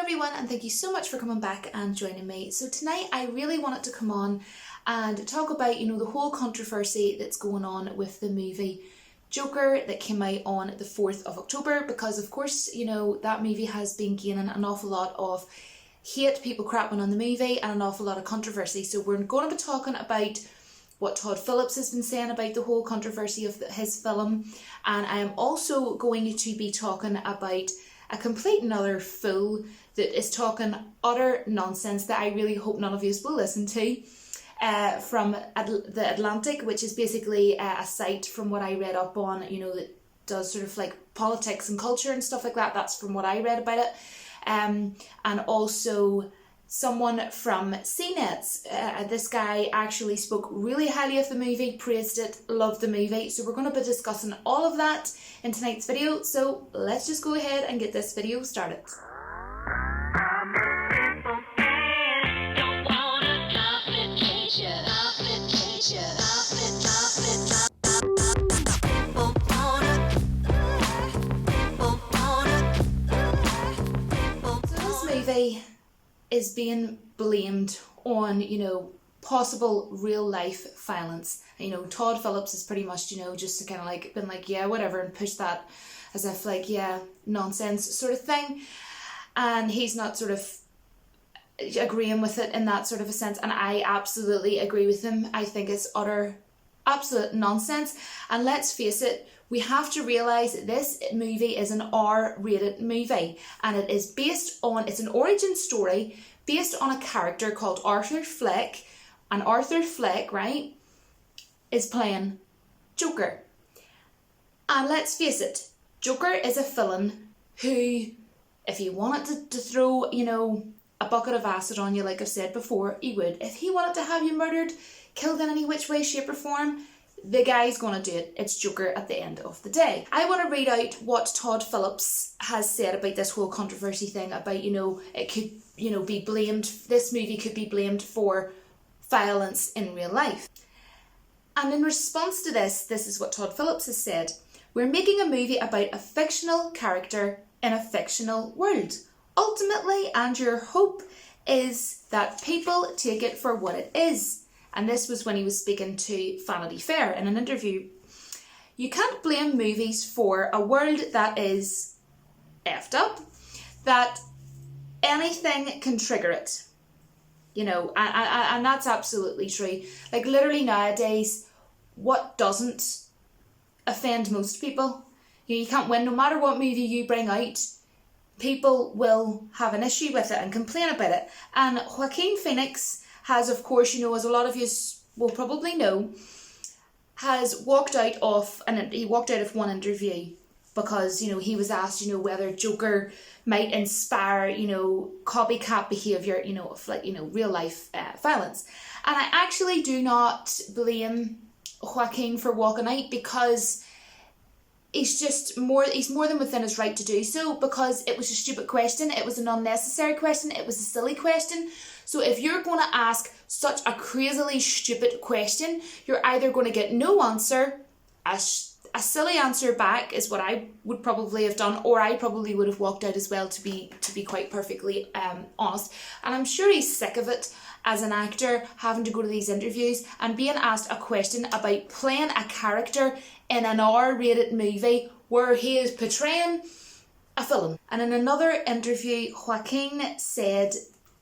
everyone, and thank you so much for coming back and joining me. So tonight I really wanted to come on and talk about, the whole controversy that's going on with the movie Joker that came out on the 4th of October, because of course, that movie has been gaining an awful lot of hate, people crapping on the movie, and an awful lot of controversy. So we're going to be talking about what Todd Phillips has been saying about the whole controversy of his film, and I am also going to be talking about a complete and utter fool that is talking utter nonsense that I really hope none of you will listen to, from The Atlantic, which is basically a site from what I read up on, that does sort of like politics and culture and stuff like that. That's from what I read about it. And also someone from CNETs. This guy actually spoke really highly of the movie, praised it, loved the movie. So we're going to be discussing all of that in tonight's video. So let's just go ahead and get this video started. So this movie is being blamed on, possible real life violence. Todd Phillips is pretty much, just kind of like been like, yeah, whatever, and pushed that as if like, yeah, nonsense sort of thing. And he's not sort of agreeing with it in that sort of a sense. And I absolutely agree with him. I think it's absolute nonsense. And let's face it, we have to realise that this movie is an R-rated movie, and it is it's an origin story based on a character called Arthur Fleck, and Arthur Fleck, right, is playing Joker. And let's face it, Joker is a villain who, if he wanted to throw, a bucket of acid on you, like I've said before, he would. If he wanted to have you murdered, killed in any which way, shape or form, the guy's gonna do it. It's Joker at the end of the day. I want to read out what Todd Phillips has said about this whole controversy thing about, it could, be blamed, this movie could be blamed for violence in real life. And in response to this is what Todd Phillips has said. We're making a movie about a fictional character in a fictional world. Ultimately, and your hope is that people take it for what it is. And this was when he was speaking to Vanity Fair in an interview. You can't blame movies for a world that is effed up, that anything can trigger it. And that's absolutely true. Like literally nowadays, what doesn't offend most people? You can't win. No matter what movie you bring out, people will have an issue with it and complain about it. And Joaquin Phoenix has, of course, as a lot of you will probably know, has walked out of one interview because, he was asked, whether Joker might inspire, copycat behaviour, of like, real life violence. And I actually do not blame Joaquin for walking out, because he's more than within his right to do so, because it was a stupid question, it was an unnecessary question, it was a silly question. So if you're going to ask such a crazily stupid question, you're either going to get no answer, a silly answer back is what I would probably have done, or I probably would have walked out as well, to be quite perfectly honest. And I'm sure he's sick of it as an actor, having to go to these interviews and being asked a question about playing a character in an R-rated movie where he is portraying a villain. And in another interview, Joaquin said,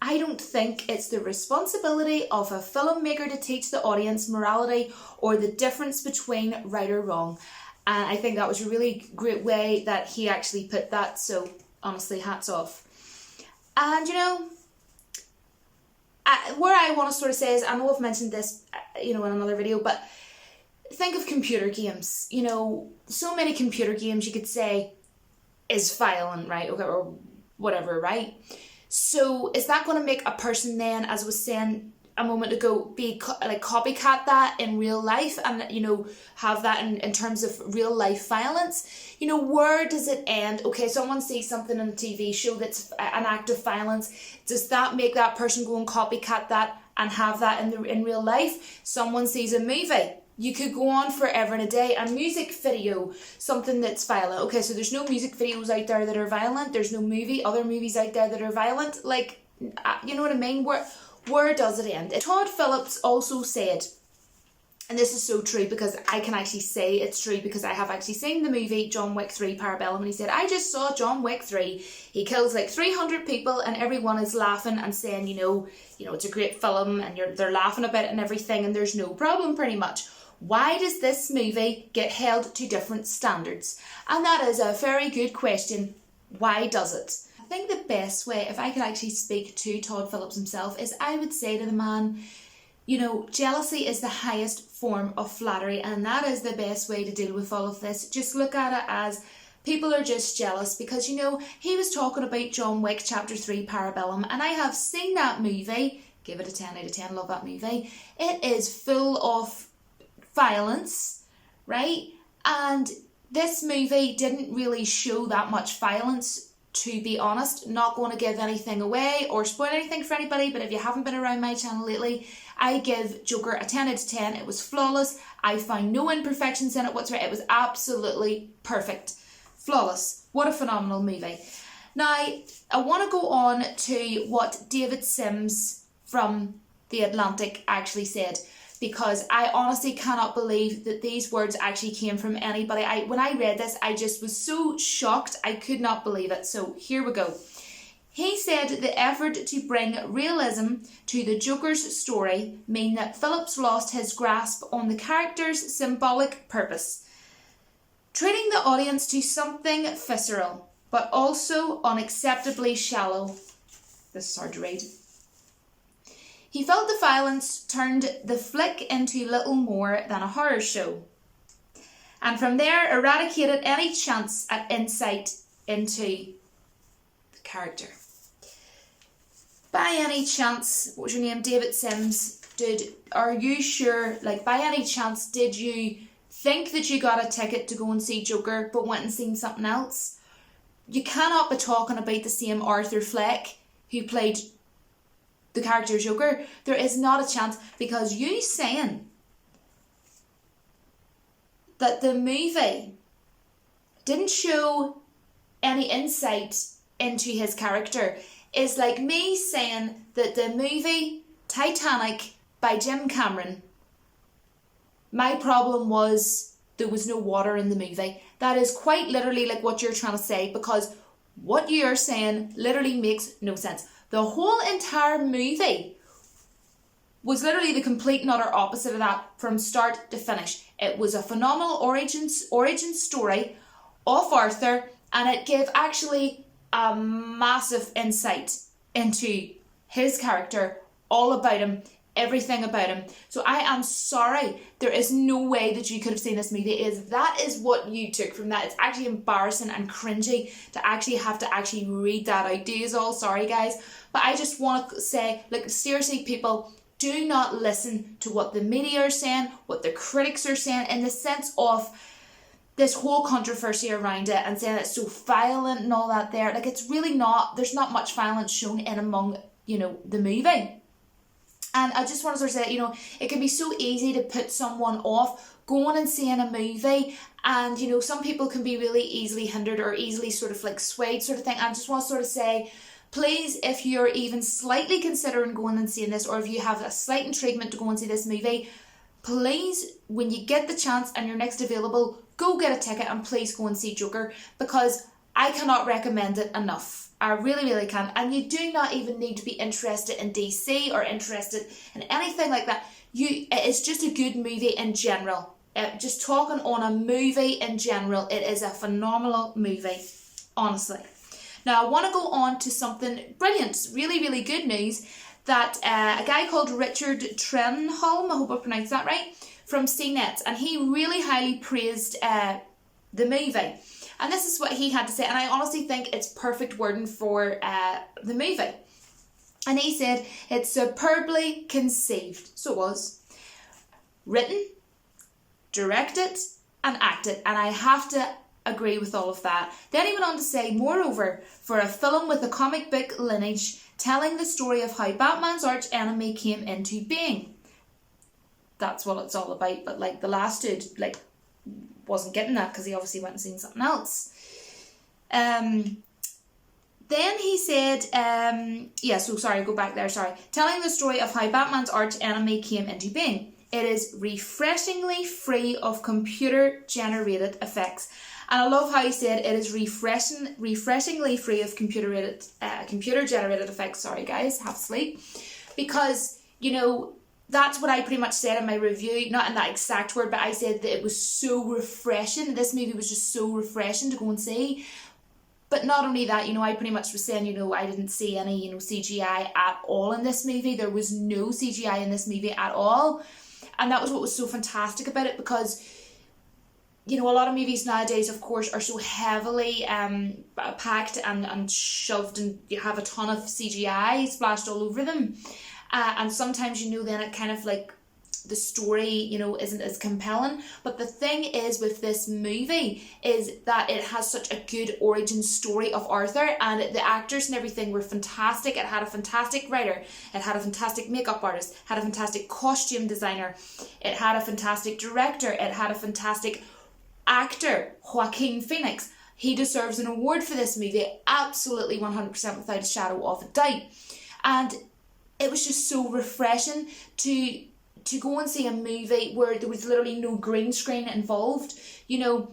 I don't think it's the responsibility of a filmmaker to teach the audience morality or the difference between right or wrong. And I think that was a really great way that he actually put that. So honestly, hats off. And where I want to sort of say is, I know I've mentioned this, in another video, but think of computer games. So many computer games you could say is violent, right? Okay, or whatever, right? So is that going to make a person then, as I was saying a moment ago, be copycat that in real life and, have that in terms of real life violence? Where does it end? Okay, someone sees something on a TV show that's an act of violence. Does that make that person go and copycat that and have that in real life? Someone sees a movie you could go on forever and a day. A music video, something that's violent. Okay, so there's no music videos out there that are violent. There's no other movies out there that are violent. Like, you know what I mean? Where does it end? Todd Phillips also said, and this is so true because I can actually say it's true because I have actually seen the movie John Wick 3 Parabellum, and he said, I just saw John Wick 3. He kills like 300 people and everyone is laughing and saying, you know, it's a great film and they're laughing about it and everything and there's no problem pretty much. Why does this movie get held to different standards? And that is a very good question. Why does it? I think the best way, if I could actually speak to Todd Phillips himself, is I would say to the man, you know, jealousy is the highest form of flattery, and that is the best way to deal with all of this. Just look at it as people are just jealous because, you know, he was talking about John Wick Chapter 3 Parabellum, and I have seen that movie. Give it a 10 out of 10, love that movie. It is full of violence, right? And this movie didn't really show that much violence, to be honest. Not going to give anything away or spoil anything for anybody, but if you haven't been around my channel lately, I give Joker a 10 out of 10. It was flawless. I found no imperfections in it whatsoever. It was absolutely perfect. Flawless. What a phenomenal movie. Now, I want to go on to what David Sims from The Atlantic actually said, because I honestly cannot believe that these words actually came from anybody. When I read this, I just was so shocked. I could not believe it. So here we go. He said the effort to bring realism to the Joker's story mean that Phillips lost his grasp on the character's symbolic purpose, treating the audience to something visceral, but also unacceptably shallow. This is hard to read. He felt the violence turned the flick into little more than a horror show, and from there eradicated any chance at insight into the character. By any chance, what was your name? David Sims, are you sure, like by any chance, did you think that you got a ticket to go and see Joker but went and seen something else? You cannot be talking about the same Arthur Fleck who played the character Joker. There is not a chance, because you saying that the movie didn't show any insight into his character is like me saying that the movie Titanic by Jim Cameron, my problem was there was no water in the movie. That is quite literally like what you're trying to say, because what you're saying literally makes no sense. The whole entire movie was literally the complete and utter opposite of that from start to finish. It was a phenomenal origin story of Arthur, and it gave actually a massive insight into his character, all about him, everything about him. So I am sorry, there is no way that you could have seen this movie. That is what you took from that. It's actually embarrassing and cringy to actually have to actually read that out. Do you all? Sorry guys, but I just want to say, like, seriously people, do not listen to what the media are saying, what the critics are saying, in the sense of this whole controversy around it and saying it's so violent and all that there. Like, it's really not. There's not much violence shown in among, you know, the movie. And I just want to sort of say, you know, it can be so easy to put someone off going and seeing a movie, and, you know, some people can be really easily hindered or easily sort of like swayed sort of thing. I just want to sort of say, please, if you're even slightly considering going and seeing this, or if you have a slight intriguement to go and see this movie, please, when you get the chance and you're next available, go get a ticket and please go and see Joker, because I cannot recommend it enough. I really, really can. And you do not even need to be interested in DC or interested in anything like that. It's just a good movie in general. Just talking on a movie in general, it is a phenomenal movie, honestly. Now, I want to go on to something brilliant, really, really good news, that a guy called Richard Trenholm, I hope I pronounced that right, from CNET, and he really highly praised the movie. And this is what he had to say, and I honestly think it's perfect wording for the movie. And he said, it's superbly conceived. So it was. Written, directed, and acted. And I have to agree with all of that. Then he went on to say, moreover, for a film with a comic book lineage, telling the story of how Batman's arch enemy came into being. that's what it's all about. But like the last dude like wasn't getting that because he obviously went and seen something else. Then he said, go back there, telling the story of how Batman's arch enemy came into being. It is refreshingly free of computer-generated effects. And I love how he said it is refreshingly free of computer-generated effects. Sorry guys, half asleep. Because, you know, that's what I pretty much said in my review, not in that exact word, but I said that it was so refreshing. This movie was just so refreshing to go and see. But not only that, you know, I pretty much was saying, you know, I didn't see any, you know, CGI at all in this movie. There was no CGI in this movie at all. And that was what was so fantastic about it, because, you know, a lot of movies nowadays, of course, are so heavily packed and shoved, and you have a ton of CGI splashed all over them. And sometimes, you know, then it kind of like, the story, you know, isn't as compelling. But the thing is with this movie is that it has such a good origin story of Arthur, and the actors and everything were fantastic. It had a fantastic writer, it had a fantastic makeup artist, had a fantastic costume designer, it had a fantastic director, it had a fantastic actor, Joaquin Phoenix. He deserves an award for this movie, absolutely 100% without a shadow of a doubt. And it was just so refreshing to go and see a movie where there was literally no green screen involved. You know,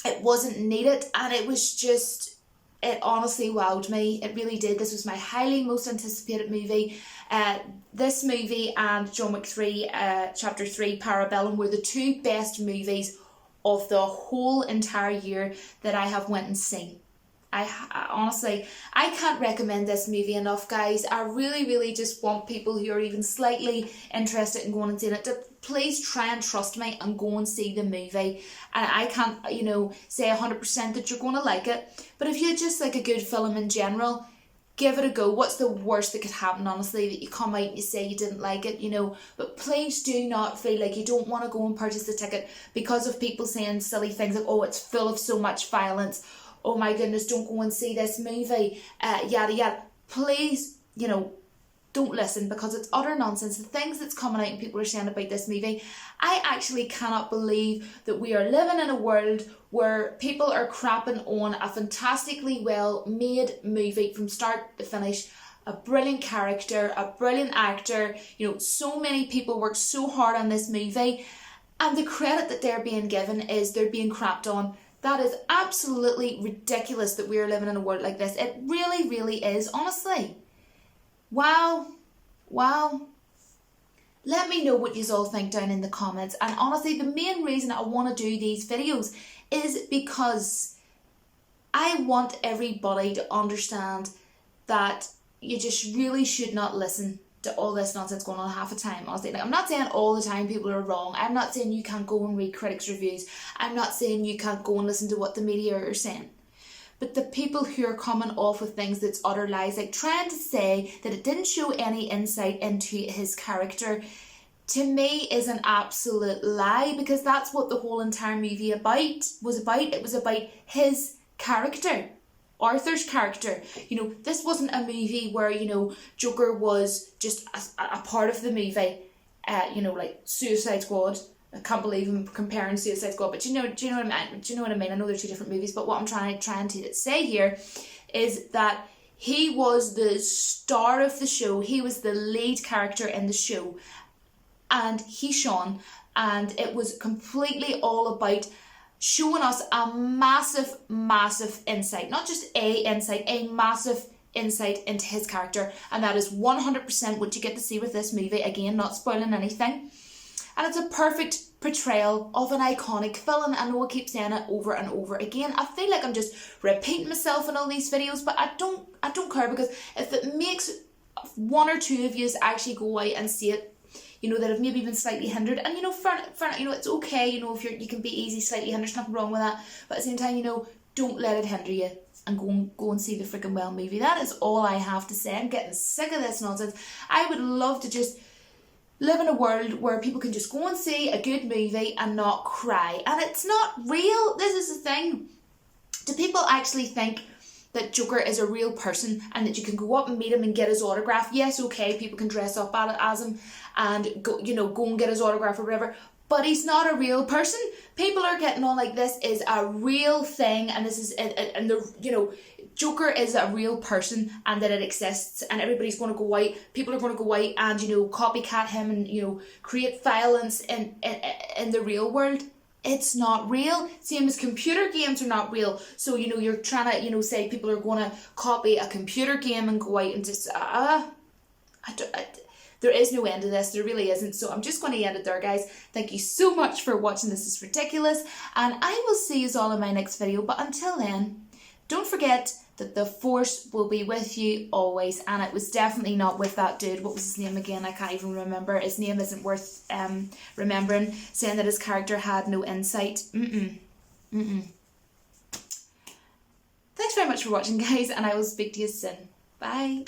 it wasn't needed, and it was just, it honestly wowed me. It really did. This was my most anticipated movie. This movie and John Wick 3, Chapter 3, Parabellum were the two best movies of the whole entire year that I have went and seen. I honestly, I can't recommend this movie enough, guys. I really, really just want people who are even slightly interested in going and seeing it to please try and trust me and go and see the movie. And I can't, you know, say 100% that you're going to like it. But if you just like a good film in general, give it a go. What's the worst that could happen, honestly? That you come out and you say you didn't like it, you know. But please do not feel like you don't want to go and purchase the ticket because of people saying silly things like, oh, it's full of so much violence. Oh my goodness, don't go and see this movie, yada yada. Please, you know, don't listen, because it's utter nonsense. The things that's coming out and people are saying about this movie, I actually cannot believe that we are living in a world where people are crapping on a fantastically well made movie from start to finish. A brilliant character, a brilliant actor, you know, so many people worked so hard on this movie, and the credit that they're being given is they're being crapped on. That is absolutely ridiculous that we are living in a world like this. It really, really is, honestly. Wow. Let me know what you all think down in the comments. And honestly, the main reason I want to do these videos is because I want everybody to understand that you just really should not listen to all this nonsense going on half the time. Honestly, like, I'm not saying all the time people are wrong. I'm not saying you can't go and read critics' reviews. I'm not saying you can't go and listen to what the media are saying. But the people who are coming off with things that's utter lies, like trying to say that it didn't show any insight into his character, to me is an absolute lie, because that's what the whole entire movie was about. It was about his character. Arthur's character. You know, this wasn't a movie where, you know, Joker was just a part of the movie, you know, like Suicide Squad. I can't believe I'm comparing Suicide Squad, but do you know what I mean? Do you know what I mean? I know they're two different movies, but what I'm trying to say here is that he was the star of the show. He was the lead character in the show, and he shone, and it was completely all about showing us a massive insight, not just a insight, a massive insight into his character. And that is 100% what you get to see with this movie. Again, not spoiling anything. And it's a perfect portrayal of an iconic villain. I know I keep saying it over and over again. I feel like I'm just repeating myself in all these videos, but I don't care, because if it makes one or two of you actually go out and see it, you know, that have maybe been slightly hindered, and you know, fair, you know, it's okay, you know, if you can be easy slightly hindered, there's nothing wrong with that, but at the same time, you know, don't let it hinder you, and go and see the freaking well movie. That is all I have to say. I'm getting sick of this nonsense. I would love to just live in a world where people can just go and see a good movie and not cry, and it's not real. This is the thing. Do people actually think that Joker is a real person and that you can go up and meet him and get his autograph. Yes, okay, people can dress up as him and go, go and get his autograph or whatever, but he's not a real person. People are getting on like this is a real thing, and this is, and the, Joker is a real person and that it exists, and everybody's going to go out, people are going to go out and, copycat him and, create violence in the real world. It's not real. Same as computer games are not real. So, you're trying to, say people are going to copy a computer game and go out and just, there is no end to this. There really isn't. So I'm just going to end it there, guys. Thank you so much for watching. This is ridiculous. And I will see you all in my next video. But until then, don't forget that the force will be with you always. And it was definitely not with that dude. What was his name again? I can't even remember. His name isn't worth remembering. Saying that his character had no insight. Thanks very much for watching, guys. And I will speak to you soon. Bye.